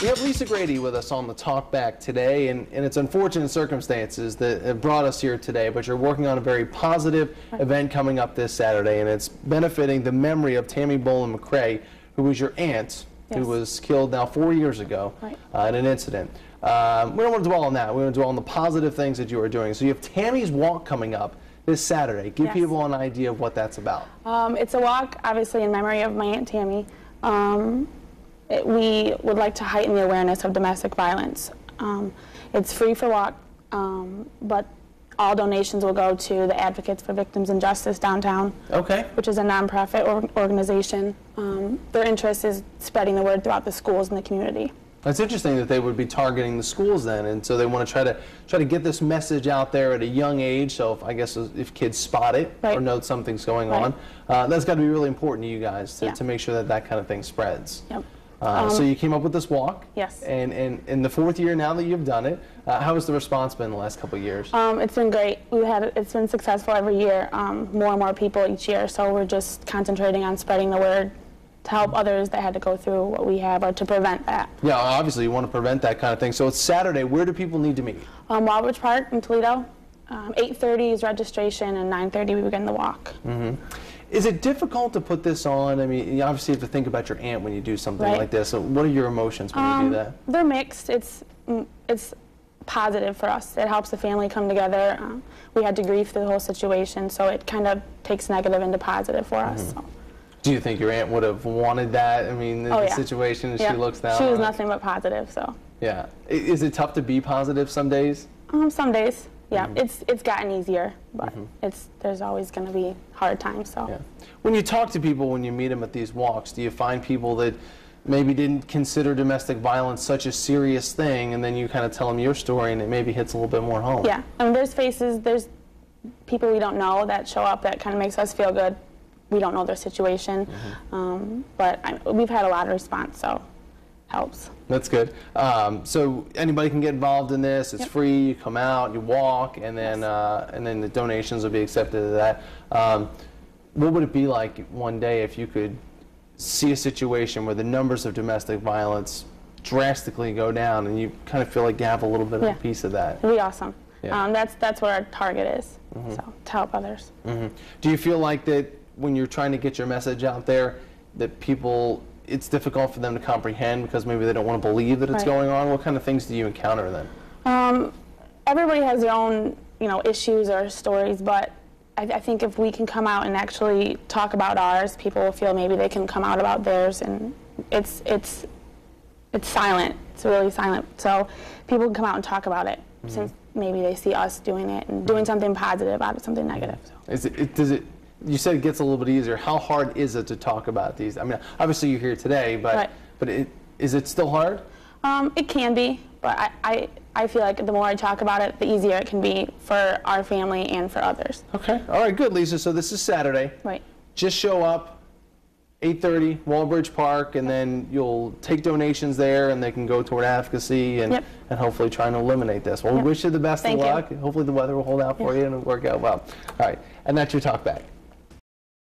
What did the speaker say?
We have Lisa Grady with us on the Talk Back today, and it's unfortunate circumstances that have brought us here today, but you're working on a very positive event coming up this Saturday, and it's benefiting the memory of Tammy Bowlin-Macrae, who was your aunt, who was killed now 4 years ago in an incident. We don't want to dwell on that. We want to dwell on the positive things that you are doing. So you have Tammy's Walk coming up this Saturday. Give people an idea of what that's about. It's a walk, obviously, in memory of my Aunt Tammy. We would like to heighten the awareness of domestic violence. It's free for walk, but all donations will go to the Advocates for Victims and Justice downtown, which is a nonprofit organization. Their interest is spreading the word throughout the schools and the community. It's interesting that they would be targeting the schools then, and so they want to try to get this message out there at a young age. So if kids spot it or know something's going on, that's got to be really important to you guys to make sure that that kind of thing spreads. So you came up with this walk. Yes. And in the 4th year now that you've done it, how has the response been the last couple of years? It's been great. It's been successful every year. More and more people each year. So we're just concentrating on spreading the word to help others that had to go through what we have, or to prevent that. Yeah, obviously you want to prevent that kind of thing. So it's Saturday. Where do people need to meet? Wildbridge Park in Toledo. 8:30 is registration, and 9:30 we begin the walk. Is it difficult to put this on? I mean, you obviously have to think about your aunt when you do something like this. So what are your emotions when you do that? They're mixed. It's positive for us. It helps the family come together. We had to grieve through the whole situation, so it kind of takes negative into positive for us. So. Do you think your aunt would have wanted that? I mean, in the situation as she looks down? She was nothing but positive, so. Yeah. Is it tough to be positive some days? Some days. Yeah, it's gotten easier, but there's always going to be hard times. So. When you talk to people, when you meet them at these walks, do you find people that maybe didn't consider domestic violence such a serious thing, and then you kind of tell them your story, and it maybe hits a little bit more home? Yeah, and there's people we don't know that show up that kind of makes us feel good. We don't know their situation, but we've had a lot of response, so helps. That's good. So anybody can get involved in this. It's free. You come out, you walk, and then the donations will be accepted to that. What would it be like one day if you could see a situation where the numbers of domestic violence drastically go down, and you kind of feel like you have a little bit of a piece of that? It'd be awesome. That's what our target is. So to help others. Do you feel like that when you're trying to get your message out there, that it's difficult for them to comprehend because maybe they don't want to believe that it's going on? What kind of things do you encounter then? Everybody has their own, issues or stories, but I think if we can come out and actually talk about ours, people will feel maybe they can come out about theirs, and it's silent. It's really silent. So people can come out and talk about it, since maybe they see us doing it and doing something positive out of something negative. So. You said it gets a little bit easier. How hard is it to talk about these? I mean, obviously you're here today, but is it still hard? It can be, but I feel like the more I talk about it, the easier it can be for our family and for others. Okay. All right, good, Lisa. So this is Saturday. Right. Just show up, 8:30, Waldbridge Park, and then you'll take donations there, and they can go toward advocacy and hopefully trying to eliminate this. Well, we wish you the best of luck. Hopefully the weather will hold out for you and it'll work out well. All right, and that's your Talk Back.